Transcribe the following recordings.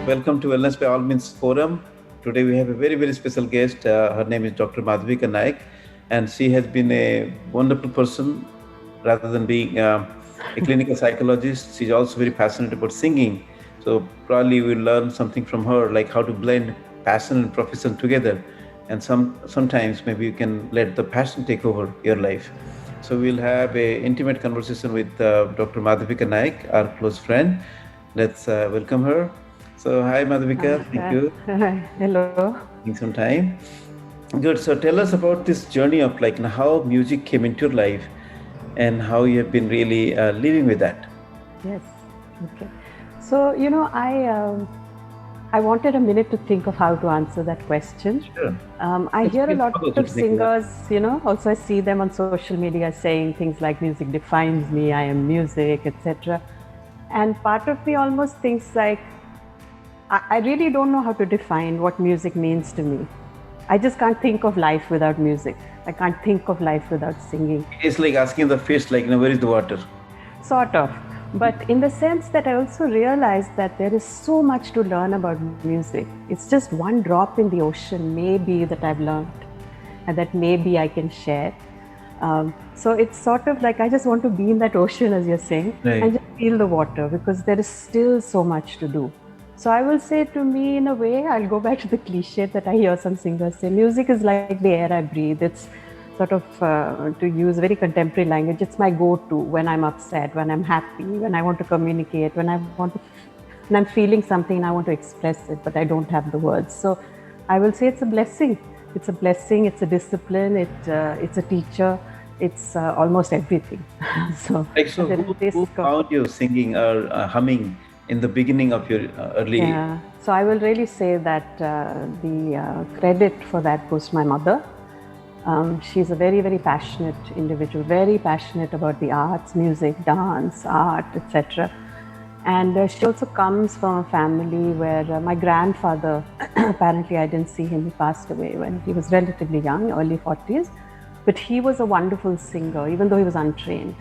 Welcome to Wellness by All Means Forum. Today we have a very, very special guest. Her name is Dr. Madhabika Naik, and she has been a wonderful person rather than being a clinical psychologist. She's also very passionate about singing. So probably we'll learn something from her, like how to blend passion and profession together. And sometimes maybe you can let the passion take over your life. So we'll have a intimate conversation with Dr. Madhabika Naik, our close friend. Let's welcome her. So hi Madhavika, thank you. Hello. Taking some time. Good. So tell us about this journey of how music came into your life and how you have been really living with that. Yes. Okay. So I wanted a minute to think of how to answer that question. Sure. I hear a lot of singers, also I see them on social media saying things like music defines me, I am music, etc. And part of me almost thinks like, I really don't know how to define what music means to me. I just can't think of life without music. I can't think of life without singing. It's like asking the fish, where is the water? Sort of. But in the sense that I also realized that there is so much to learn about music. It's just one drop in the ocean, maybe, that I've learned and that maybe I can share. So it's sort of like I just want to be in that ocean, as you're saying, right, and just feel the water, because there is still so much to do. So I will say, to me, in a way, I'll go back to the cliche that I hear some singers say, music is like the air I breathe. It's sort of, to use very contemporary language, it's my go-to when I'm upset, when I'm happy, when I want to communicate, when I'm feeling something and I want to express it, but I don't have the words. So I will say it's a blessing. It's a blessing, it's a discipline, it's a teacher, it's almost everything. So who found you singing or humming in the beginning of your early... Yeah. So I will really say that the credit for that goes to my mother. She's a very, very passionate individual, very passionate about the arts, music, dance, art, etc. And she also comes from a family where my grandfather, apparently I didn't see him, he passed away when he was relatively young, early 40s, but he was a wonderful singer, even though he was untrained.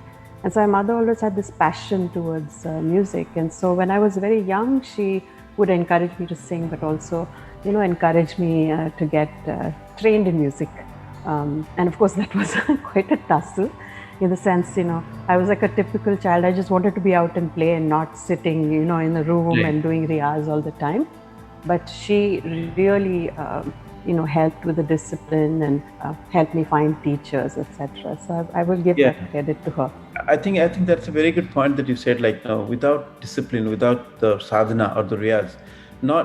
And so my mother always had this passion towards music. And so when I was very young, she would encourage me to sing, but also, encourage me to get trained in music. And of course, that was quite a tussle, in the sense, I was like a typical child. I just wanted to be out and play and not sitting, in the room and doing riyaz all the time. But she really, helped with the discipline and helped me find teachers, etc. So I will give that credit to her. I think that's a very good point that you said, without discipline, without the sadhana or the riyaz,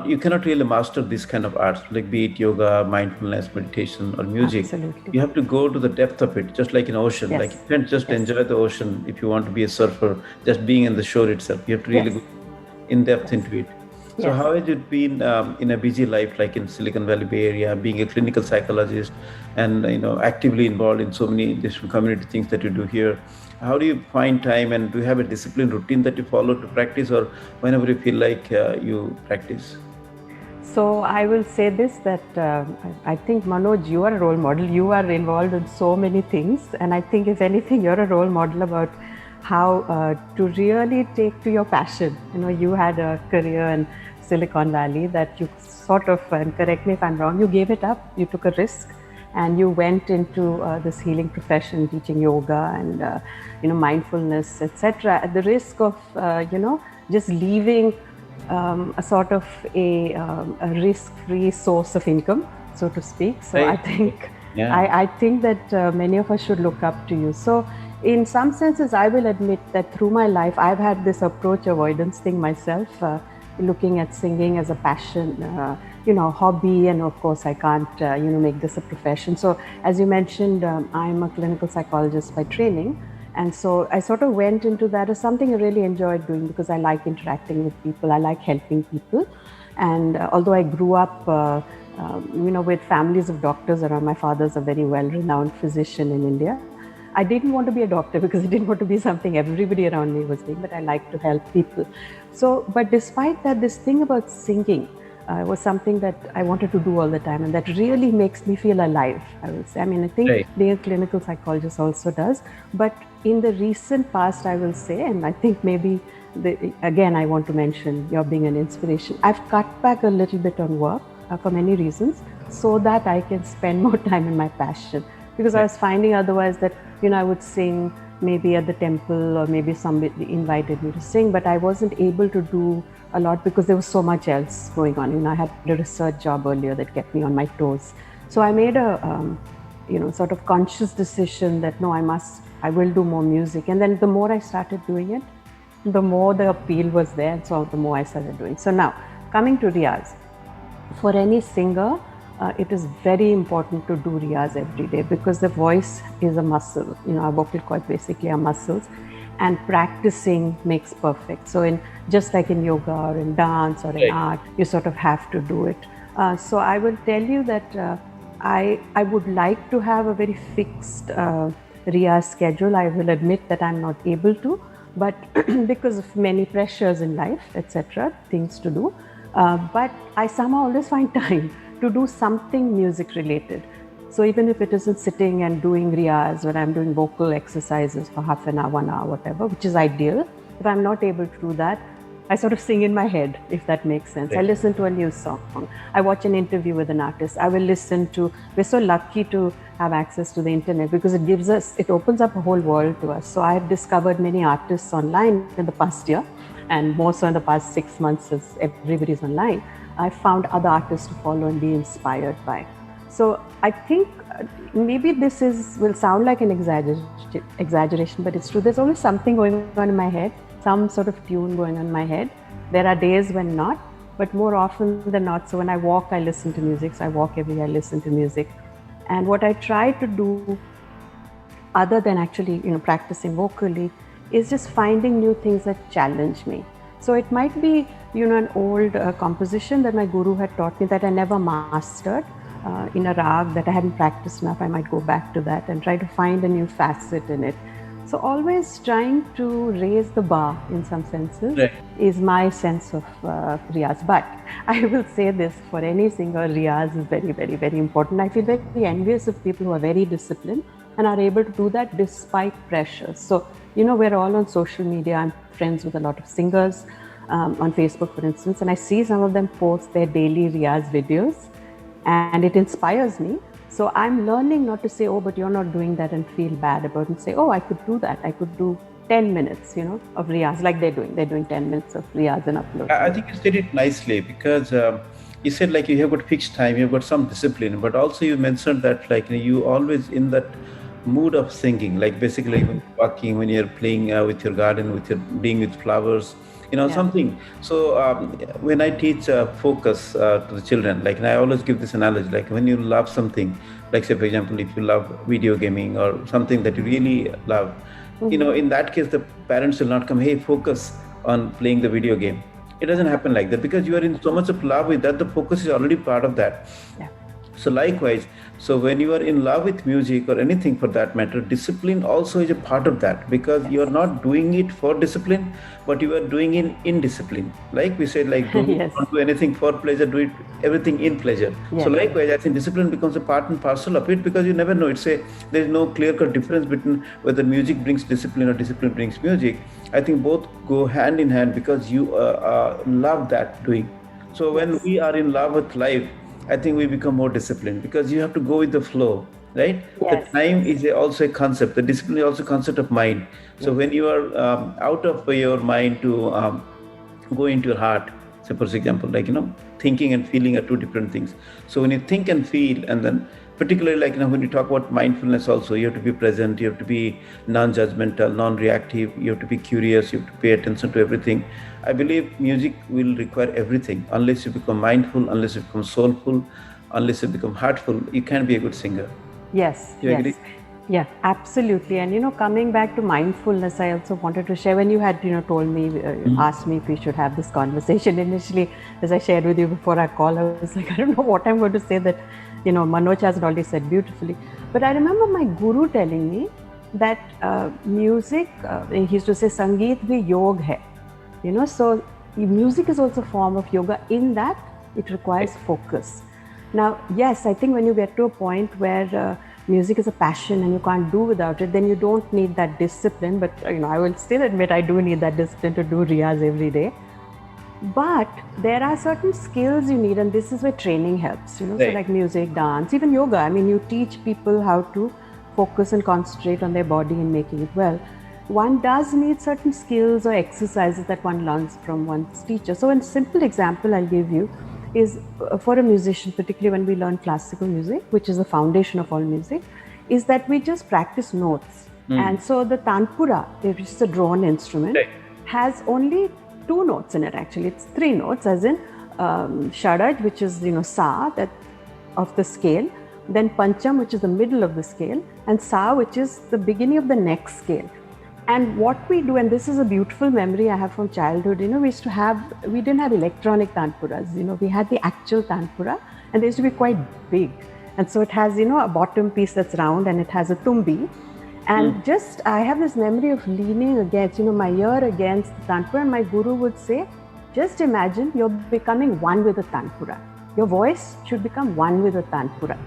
you cannot really master this kind of arts, like be it yoga, mindfulness, meditation, or music. Absolutely. You have to go to the depth of it, just like an ocean. Yes. Like you can't just enjoy the ocean if you want to be a surfer, just being in the shore itself. You have to really go in depth into it. So how has it been in a busy life, like in Silicon Valley Bay Area, being a clinical psychologist and actively involved in so many different community things that you do here? How do you find time, and do you have a disciplined routine that you follow to practice, or whenever you feel like you practice? So I will say this, that I think, Manoj, you are a role model. You are involved in so many things, and I think, if anything, you're a role model about how to really take to your passion. You had a career in Silicon Valley that you sort of, and correct me if I'm wrong, you gave it up, you took a risk, and you went into this healing profession, teaching yoga and mindfulness, etc., at the risk of just leaving a sort of a risk-free source of income, so to speak. So I think I think that many of us should look up to you. So in some senses, I will admit that through my life, I've had this approach avoidance thing myself, looking at singing as a passion, hobby, and of course I can't, make this a profession. So as you mentioned, I'm a clinical psychologist by training. And so I sort of went into that as something I really enjoyed doing, because I like interacting with people, I like helping people. And although I grew up, with families of doctors around, my father's a very well-renowned physician in India. I didn't want to be a doctor because I didn't want to be something everybody around me was doing, but I like to help people. So, but despite that, this thing about singing was something that I wanted to do all the time, and that really makes me feel alive, I will say. I mean, I think being a clinical psychologist also does, but in the recent past, I will say, and I think maybe again, I want to mention you're being an inspiration. I've cut back a little bit on work for many reasons so that I can spend more time in my passion. Because I was finding otherwise that, I would sing maybe at the temple or maybe somebody invited me to sing, but I wasn't able to do a lot because there was so much else going on. I had a research job earlier that kept me on my toes. So I made a, sort of conscious decision that no, I will do more music. And then the more I started doing it, the more the appeal was there. So the more I started doing. So now coming to Riyaz, for any singer, it is very important to do Riyaz every day because the voice is a muscle. Our vocal cords basically are muscles, and practicing makes perfect. So just like in yoga or in dance or in art, you sort of have to do it. So I will tell you that I would like to have a very fixed Riyaz schedule. I will admit that I'm not able to, but because of many pressures in life, etc., things to do. But I somehow always find time to do something music related. So even if it isn't sitting and doing Riyaz, when I'm doing vocal exercises for half an hour, 1 hour, whatever, which is ideal, if I'm not able to do that, I sort of sing in my head, if that makes sense. I listen to a new song. I watch an interview with an artist. I will listen to, we're so lucky to have access to the internet because it opens up a whole world to us. So I've discovered many artists online in the past year, and more so in the past 6 months as everybody's online. I found other artists to follow and be inspired by. So I think maybe this will sound like an exaggeration, but it's true. There's always something going on in my head, some sort of tune going on in my head. There are days when not, but more often than not. So when I walk, I listen to music. So I walk every day, I listen to music. And what I try to do, other than actually, practicing vocally, is just finding new things that challenge me. So it might be, an old composition that my guru had taught me that I never mastered in a rag that I hadn't practiced enough. I might go back to that and try to find a new facet in it. So always trying to raise the bar in some senses is my sense of Riyaz. But I will say this, for any singer, Riyaz is very, very, very important. I feel very envious of people who are very disciplined and are able to do that despite pressure. So, we're all on social media. I'm friends with a lot of singers on Facebook, for instance, and I see some of them post their daily Riyaz videos, and it inspires me. So I'm learning not to say, oh, but you're not doing that and feel bad about it, and say, oh, I could do that. I could do 10 minutes, of Riyaz like they're doing. They're doing 10 minutes of Riyaz and upload. I think you said it nicely because you said like you have got fixed time, you've got some discipline, but also you mentioned that like you always in that mood of singing, like basically when you're walking, when you're playing with your garden, with your being with flowers, something. So when I teach focus to the children, like, and I always give this analogy, like when you love something, like say for example, if you love video gaming or something that you really love, in that case, the parents will not come, hey, focus on playing the video game. It doesn't happen like that because you are in so much of love with that, the focus is already part of that. Yeah. So likewise, so when you are in love with music or anything for that matter, discipline also is a part of that because you are not doing it for discipline, but you are doing it in discipline. Like we said, like don't do anything for pleasure, do it everything in pleasure. Yes. So likewise, I think discipline becomes a part and parcel of it because you never know. There is no clear-cut difference between whether music brings discipline or discipline brings music. I think both go hand in hand because you love that doing. So when we are in love with life, I think we become more disciplined because you have to go with the flow, right? Yes. The time is also a concept. The discipline is also a concept of mind. So when you are out of your mind to go into your heart, say for example, like, thinking and feeling are two different things. So when you think and feel, and then particularly like, when you talk about mindfulness also, you have to be present, you have to be non-judgmental, non-reactive, you have to be curious, you have to pay attention to everything. I believe music will require everything. Unless you become mindful, unless you become soulful, unless you become heartful, you can't be a good singer. Yes. Do you agree? Yeah, absolutely. And coming back to mindfulness, I also wanted to share, when you had told me, asked me if we should have this conversation initially, as I shared with you before our call, I was like, I don't know what I'm going to say that Manoj has already said beautifully. But I remember my guru telling me that music, he used to say, Sangeet bhi yog hai. So music is also a form of yoga in that it requires focus. Now, yes, I think when you get to a point where music is a passion and you can't do without it, then you don't need that discipline. But I will still admit I do need that discipline to do riyaz every day. But there are certain skills you need, and this is where training helps. So like music, dance, even yoga. I mean, you teach people how to focus and concentrate on their body and making it well. One does need certain skills or exercises that one learns from one's teacher. So a simple example I'll give you is for a musician, particularly when we learn classical music, which is the foundation of all music, is that we just practice notes. And so the tanpura, which is a drawn instrument, has only 2 notes in it. Actually, it's 3 notes, as in shadaj, which is sa, that of the scale, then pancham, which is the middle of the scale, and sa, which is the beginning of the next scale. And what we do, and this is a beautiful memory I have from childhood, we didn't have electronic tanpuras, we had the actual tanpura, and they used to be quite big. And so it has, a bottom piece that's round and it has a tumbi. And I have this memory of leaning against, my ear against the tanpura, and my guru would say, just imagine you're becoming one with the tanpura. Your voice should become one with the tanpura.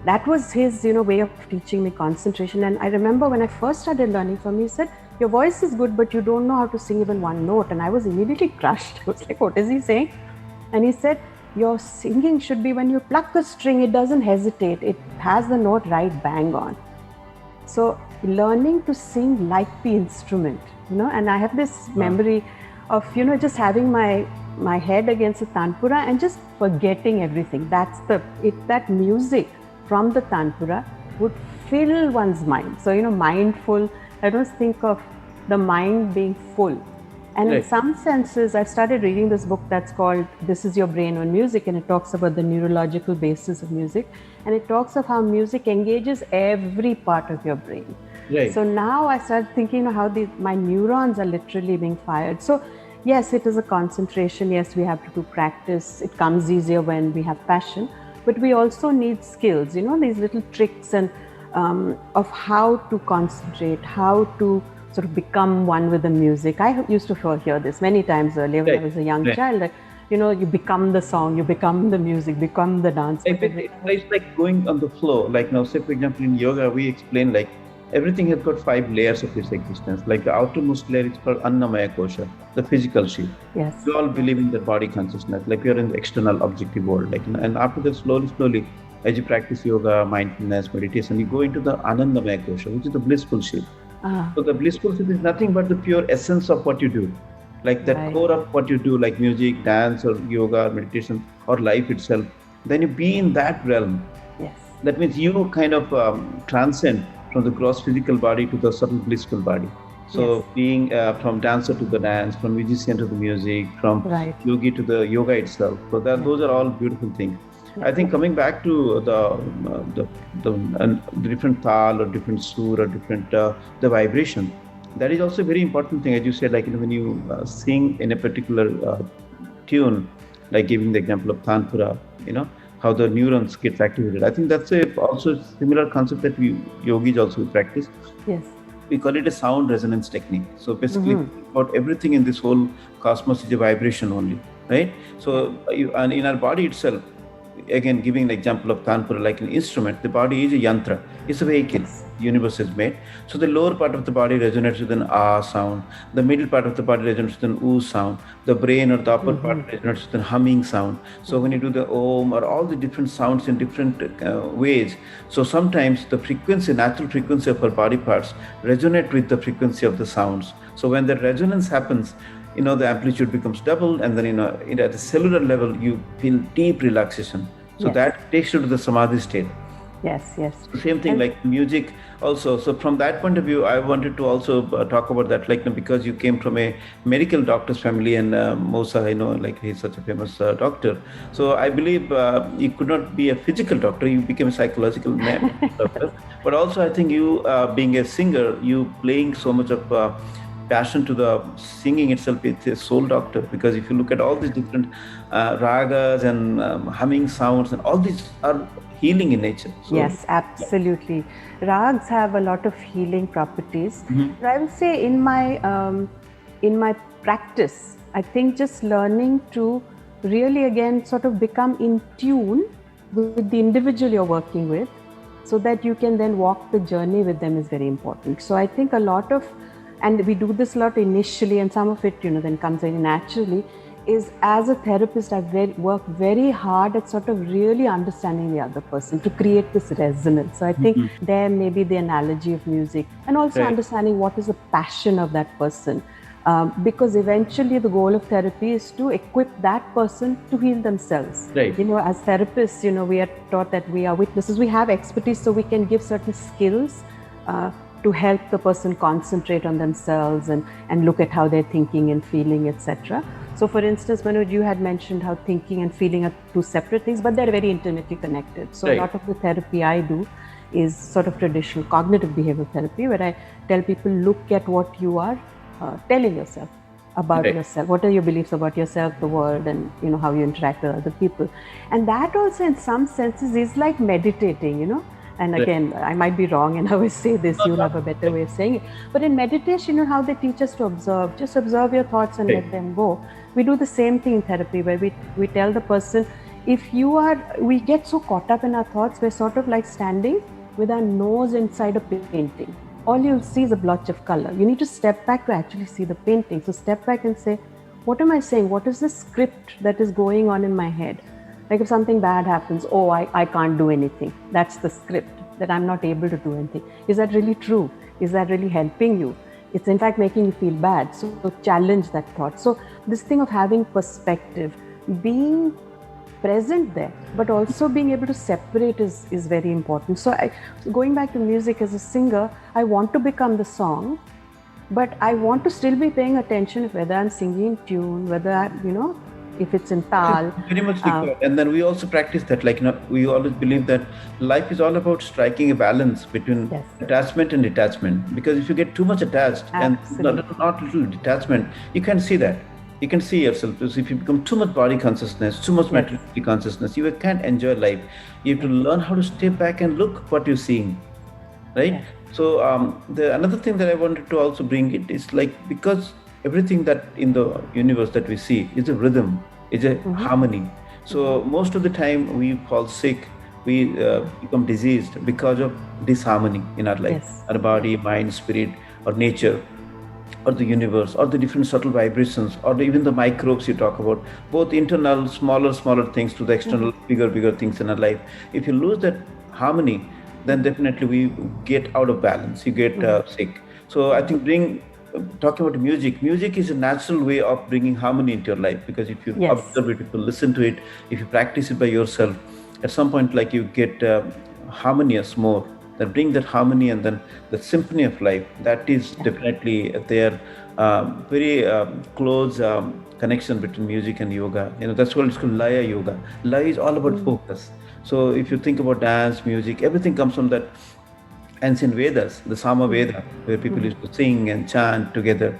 That was his, way of teaching me concentration. And I remember when I first started learning from him, he said, your voice is good, but you don't know how to sing even one note. And I was immediately crushed. I was like, what is he saying? And he said, your singing should be when you pluck a string, it doesn't hesitate. It has the note right bang on. So learning to sing like the instrument, and I have this memory of, just having my head against the tanpura and just forgetting everything. That music from the tanpura would fill one's mind. So, mindful, I don't think of the mind being full. And in some senses, I've started reading this book that's called This Is Your Brain on Music, and it talks about the neurological basis of music. And it talks of how music engages every part of your brain. So now I started thinking how my neurons are literally being fired. So yes, it is a concentration. Yes, we have to do practice. It comes easier when we have passion. But we also need skills, these little tricks and of how to concentrate, how to sort of become one with the music. I used to hear this many times earlier when I was a young child, that, you become the song, you become the music, become the dance. It's like going on the flow. Like now, say for example, in yoga, we explain like everything has got 5 layers of its existence. Like the outermost layer is called Annamaya Kosha, the physical sheath. Yes. We all believe in the body consciousness, like we are in the external objective world. And after that, slowly, as you practice yoga, mindfulness, meditation, you go into the Anandamaya Kosha, which is the blissful sheath. So the blissful sheath is nothing but the pure essence of what you do. Like that core of what you do, like music, dance, or yoga, or meditation, or life itself. Then you be in that realm. Yes. That means you kind of transcend from the gross physical body to the subtle blissful body. So being from dancer to the dance, from musician to the music, from yogi to the yoga itself. So those are all beautiful things. I think coming back to the different tal or different sur or different the vibration, that is also a very important thing. As you said, like when you sing in a particular tune, like giving the example of tanpura, how the neurons get activated. I think that's also a similar concept that we yogis also practice. Yes. We call it a sound resonance technique. So basically, about everything in this whole cosmos is a vibration only, right? So and in our body itself, again, giving an example of tanpura, like an instrument, the body is a yantra. It's a vehicle the universe is made. So the lower part of the body resonates with an ah sound. The middle part of the body resonates with an oo sound. The brain or the upper part resonates with an humming sound. So when you do the om or all the different sounds in different ways, so sometimes the frequency, natural frequency of our body parts resonate with the frequency of the sounds. So when the resonance happens, the amplitude becomes double, and then, at the cellular level, you feel deep relaxation. So that takes you to the samadhi state. Yes. Same thing like music also. So from that point of view, I wanted to also talk about that, like, because you came from a medical doctor's family, and Mosa, like he's such a famous doctor. So I believe you could not be a physical doctor, you became a psychological doctor. But also I think you, being a singer, you playing so much of passion to the singing itself, it's a soul doctor, because if you look at all these different ragas and humming sounds, and all these are healing in nature. So, yes, absolutely. Rags have a lot of healing properties. I would say in my practice, I think just learning to really again sort of become in tune with the individual you're working with. so that you can then walk the journey with them is very important. So I think a lot of, and we do this a lot initially, and some of it, then comes very naturally, is as a therapist, I work very hard at sort of really understanding the other person to create this resonance. So I think there may be the analogy of music, and also understanding what is the passion of that person. Because eventually the goal of therapy is to equip that person to heal themselves. Right. As therapists, we are taught that we are witnesses, we have expertise, so we can give certain skills to help the person concentrate on themselves and look at how they're thinking and feeling, etc. So for instance, Manoj, you had mentioned how thinking and feeling are two separate things, but they're very intimately connected. So a lot of the therapy I do is sort of traditional cognitive behavioral therapy, where I tell people, look at what you are telling yourself about yourself. What are your beliefs about yourself, the world, and how you interact with other people. And that also in some senses is like meditating, And again, I might be wrong and I always say this, you'll have a better way of saying it. But in meditation, how they teach us to observe, just observe your thoughts and let them go. We do the same thing in therapy, where we tell the person, we get so caught up in our thoughts, we're sort of like standing with our nose inside a painting. All you'll see is a blotch of color. You need to step back to actually see the painting. So step back and say, what am I saying? What is the script that is going on in my head? Like if something bad happens, I can't do anything. That's the script, that I'm not able to do anything. Is that really true? Is that really helping you? It's in fact making you feel bad. So challenge that thought. So this thing of having perspective, being present there, but also being able to separate is very important. So going back to music, as a singer, I want to become the song, but I want to still be paying attention if whether I'm singing in tune, whether if it's in Taal. Very much required. And then we also practice that, we always believe that life is all about striking a balance between attachment and detachment. Because if you get too much attached and not little detachment, you can't see that. You can see yourself. Because if you become too much body consciousness, too much materiality consciousness, you can't enjoy life. You have to learn how to step back and look what you're seeing, right? Yeah. So another thing that I wanted to also bring it is because everything that in the universe that we see is a rhythm, is a harmony. So most of the time we fall sick, we become diseased because of disharmony in our life, our body, mind, spirit, or nature, or the universe, or the different subtle vibrations, or even the microbes you talk about, both internal, smaller things, to the external, bigger things in our life. If you lose that harmony, then definitely we get out of balance, you get sick. So I think talking about music is a natural way of bringing harmony into your life, because if you observe it, if you listen to it, if you practice it by yourself, at some point you get harmonious more. Then bring that harmony, and then the symphony of life, that is definitely there. Very close connection between music and yoga. That's what it's called Laya Yoga. Laya is all about focus. So if you think about dance, music, everything comes from that ancient Vedas, the Sama Veda, where people used to sing and chant together.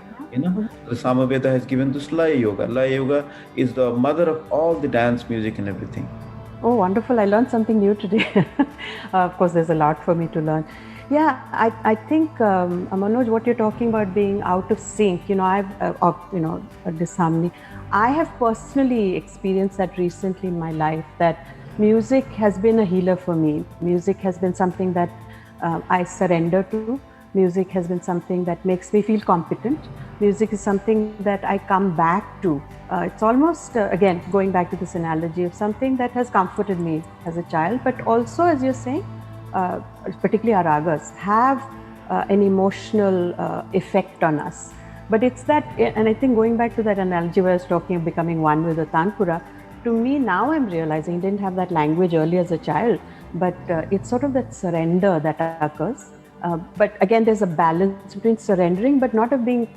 The Sama Veda has given this Laya Yoga. Laya Yoga is the mother of all the dance, music, and everything. Oh, wonderful. I learned something new today. Of course, there's a lot for me to learn. Yeah, I think, Manoj, what you're talking about being out of sync, disharmony. I have personally experienced that recently in my life, that music has been a healer for me. Music has been something that I surrender to. Music has been something that makes me feel competent. Music is something that I come back to. It's almost, again, going back to this analogy of something that has comforted me as a child, but also, as you're saying, particularly our ragas, have an emotional effect on us. But it's that, and I think going back to that analogy where I was talking of becoming one with the Tanpura, to me now I'm realizing, I didn't have that language earlier as a child, but it's sort of that surrender that occurs. But again, there's a balance between surrendering, but not of being,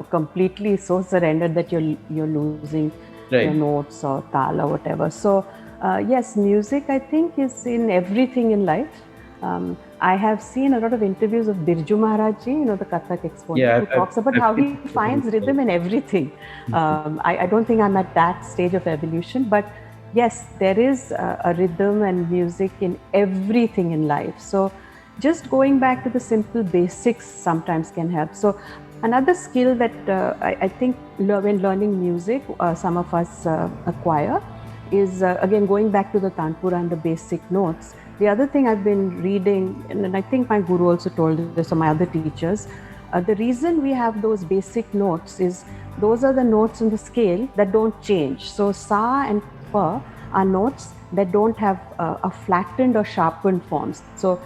completely so surrendered that you're losing your notes or Taala or whatever. So yes, music, I think, is in everything in life. I have seen a lot of interviews of Birju Maharajji, the Kathak exponent, who talks about how he finds rhythm in everything. I don't think I'm at that stage of evolution, but yes, there is a rhythm and music in everything in life. So just going back to the simple basics sometimes can help. So another skill that I think when learning music, some of us acquire is, again, going back to the Tanpura and the basic notes, The other thing I've been reading, and I think my guru also told this, or my other teachers, the reason we have those basic notes is those are the notes in the scale that don't change. So sa and pa are notes that don't have a flattened or sharpened forms. So,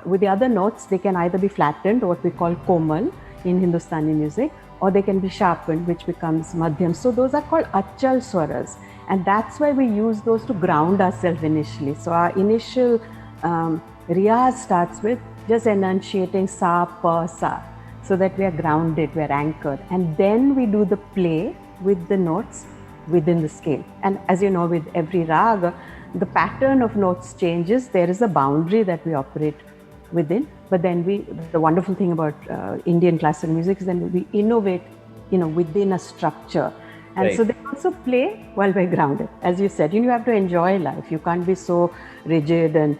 with the other notes, they can either be flattened, or what we call komal in Hindustani music, or they can be sharpened, which becomes madhyam. So those are called achal swaras. And that's why we use those to ground ourselves initially. So our initial riyaz starts with just enunciating sa, pa, sa, so that we are grounded, we are anchored. And then we do the play with the notes within the scale. And as you know, with every raga, the pattern of notes changes. There is a boundary that we operate within. But then the wonderful thing about Indian classical music is then we innovate, within a structure. And so they also play while we're grounded. As you said, you have to enjoy life. You can't be so rigid and,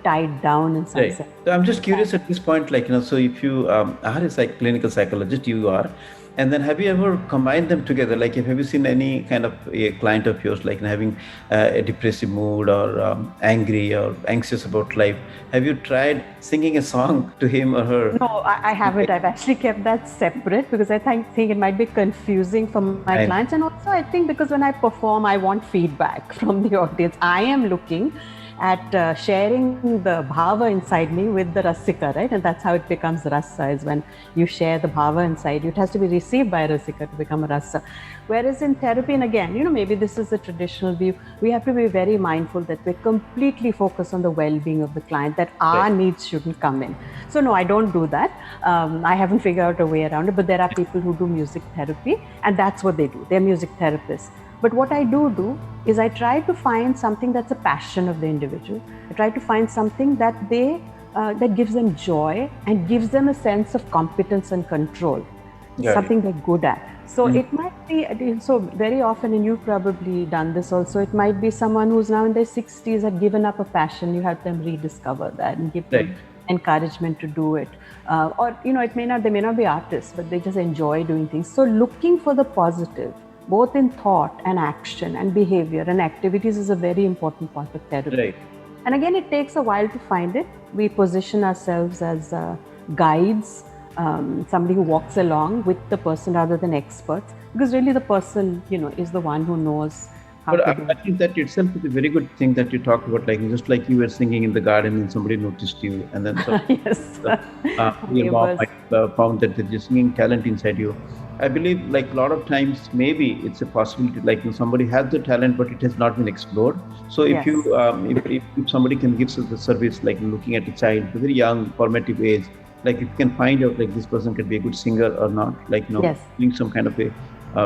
tied down in some sense. So I'm just curious at this point, so if you are a clinical psychologist, you are, and then have you ever combined them together? Like, have you seen any kind of a client of yours, like having a depressive mood or angry or anxious about life? Have you tried singing a song to him or her? No, I haven't. I've actually kept that separate because I think it might be confusing for my clients. And also I think because when I perform, I want feedback from the audience. I am looking at sharing the bhaava inside me with the rasika, right? And that's how it becomes rasa, is when you share the bhaava inside you. It has to be received by a rasika to become a rasa. Whereas in therapy, and again, maybe this is a traditional view, we have to be very mindful that we're completely focused on the well-being of the client, that our needs shouldn't come in. So no, I don't do that. I haven't figured out a way around it, but there are people who do music therapy, and that's what they do. They're music therapists. But what I do is I try to find something that's a passion of the individual. I try to find something that that gives them joy and gives them a sense of competence and control, something they're good at. So it might be, so very often, and you've probably done this also, it might be someone who's now in their 60s, had given up a passion. You help them rediscover that and give them encouragement to do it. Or, they may not be artists, but they just enjoy doing things. So looking for the positive, both in thought and action and behavior and activities, is a very important part of therapy. And again, it takes a while to find it. We position ourselves as guides, somebody who walks along with the person rather than experts, because really the person, is the one who knows how to do it. I think that itself is a very good thing that you talked about, just like you were singing in the garden and somebody noticed you, and then your mom might found that there's a singing talent inside you. I believe, a lot of times, maybe it's a possibility, somebody has the talent, but it has not been explored. So if you, if somebody can give us the service, looking at a child, a very young, formative age, if you can find out, this person can be a good singer or not, doing some kind of a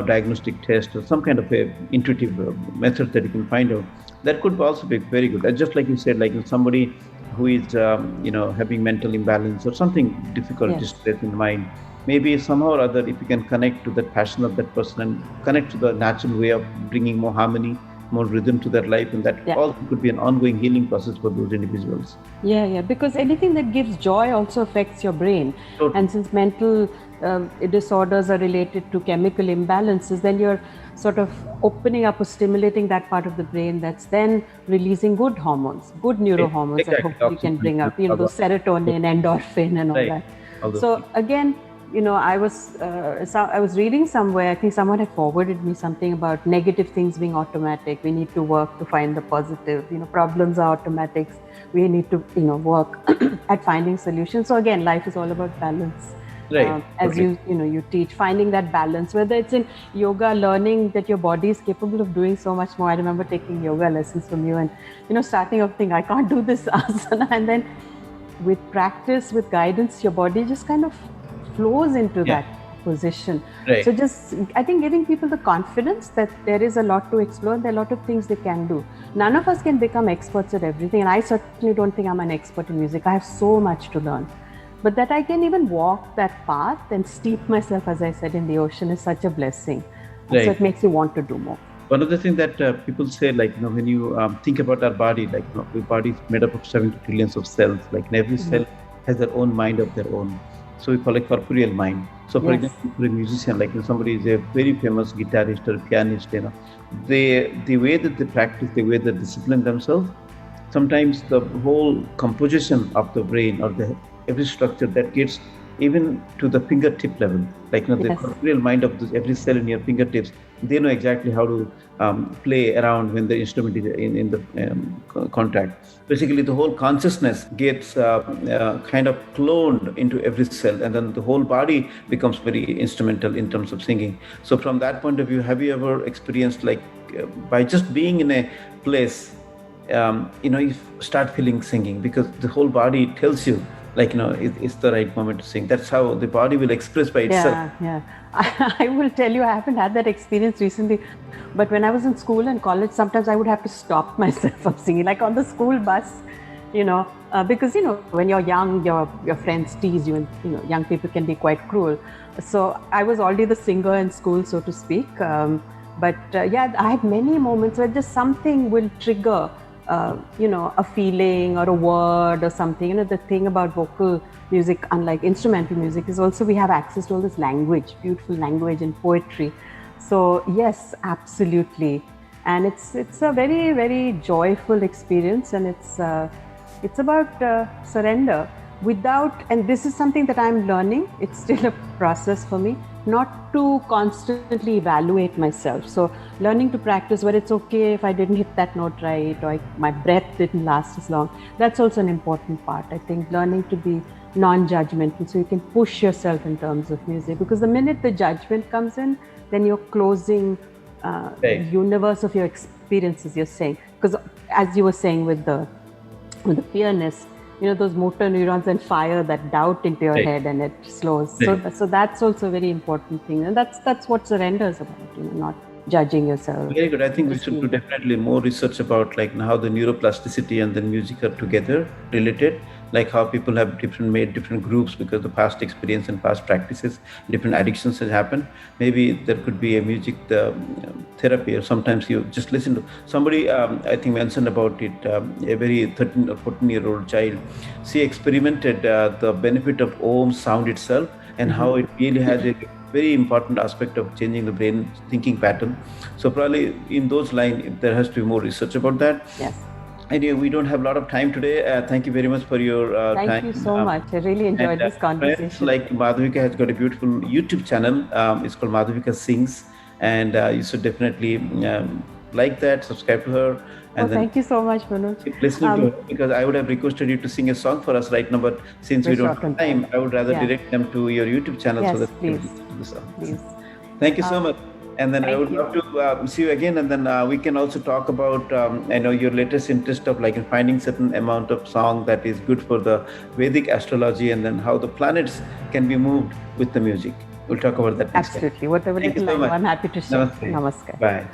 diagnostic test or some kind of a intuitive method that you can find out, that could also be very good. And just like you said, somebody who is, having mental imbalance or something difficult, distress in the mind, maybe somehow or other, if you can connect to the passion of that person and connect to the natural way of bringing more harmony, more rhythm to their life, and that also could be an ongoing healing process for those individuals. Because anything that gives joy also affects your brain. And since mental disorders are related to chemical imbalances, then you're sort of opening up or stimulating that part of the brain that's then releasing good hormones, good neurohormones that hopefully can bring up, those serotonin, endorphin and all that. So again, I was reading somewhere, I think someone had forwarded me something about negative things being automatic. We need to work to find the positive. Problems are automatics. We need to, work at finding solutions. So again, life is all about balance. As you teach, finding that balance, whether it's in yoga, learning that your body is capable of doing so much more. I remember taking yoga lessons from you and, starting off thinking, I can't do this asana. And then with practice, with guidance, your body just kind of flows into that position. So just, I think, giving people the confidence that there is a lot to explore, there are a lot of things they can do. None of us can become experts at everything, and I certainly don't think I'm an expert in music. I have so much to learn. But that I can even walk that path and steep myself, as I said, in the ocean is such a blessing. So it makes you want to do more. One of the things that people say, when you think about our body, our body is made up of 70 trillions of cells, every cell has their own mind of their own. So we call it corporeal mind. So for example, for a musician, somebody is a very famous guitarist or pianist, the way that they practice, the way they discipline themselves, sometimes the whole composition of the brain or the every structure that gets even to the fingertip level, like the Yes. corporeal mind of every cell in your fingertips, they know exactly how to play around when the instrument is in the contact. Basically, the whole consciousness gets kind of cloned into every cell, and then the whole body becomes very instrumental in terms of singing. So, from that point of view, have you ever experienced, like, by just being in a place, you start feeling singing because the whole body tells you, like, it's the right moment to sing. That's how the body will express by itself. Yeah. I will tell you, I haven't had that experience recently, but when I was in school and college, sometimes I would have to stop myself from singing, like on the school bus, because when you're young, your friends tease you, and young people can be quite cruel. So I was already the singer in school, so to speak. But I had many moments where just something will trigger a feeling or a word or something. The thing about vocal music, unlike instrumental music, is also we have access to all this language, beautiful language and poetry. So yes, absolutely. And it's a very, very joyful experience, and it's about surrender and this is something that I'm learning. It's still a process for me, not to constantly evaluate myself. So learning to practice where it's okay if I didn't hit that note right, or my breath didn't last as long. That's also an important part. I think learning to be non-judgmental, so you can push yourself in terms of music, because the minute the judgment comes in, then you're closing the universe of your experiences, you're saying. Because as you were saying with the fearness, those motor neurons and fire that doubt into your head, and it slows. So that's also a very important thing, and that's what surrender is about. Not judging yourself. Very good. I think we should do definitely more research about, like, how the neuroplasticity and the music are together related, like how people have made different groups because the past experience and past practices, different addictions has happened. Maybe there could be a music therapy, or sometimes you just listen to somebody. I think mentioned about it. A very 13 or 14-year-old child, she experimented the benefit of Om sound itself, and how it really has a very important aspect of changing the brain thinking pattern. So probably in those lines, there has to be more research about that. Yes. Anyway, we don't have a lot of time today. Thank you very much for your time. Thank you so much. I really enjoyed this conversation. Like, Madhavika has got a beautiful YouTube channel. It's called Madhavika Sings, and you should definitely like that, subscribe to her. And thank you so much, Manoj. Keep listening to her, because I would have requested you to sing a song for us right now, but since we don't have time, I would rather direct them to your YouTube channel. Yes, so that please. The song. Please. Thank you so much. And then I would love to see you again. And then we can also talk about, your latest interest of, like, in finding certain amount of song that is good for the Vedic astrology, and then how the planets can be moved with the music. We'll talk about that next Absolutely. Whatever little I know, I'm happy to share. Namaste. Namaskar. Bye.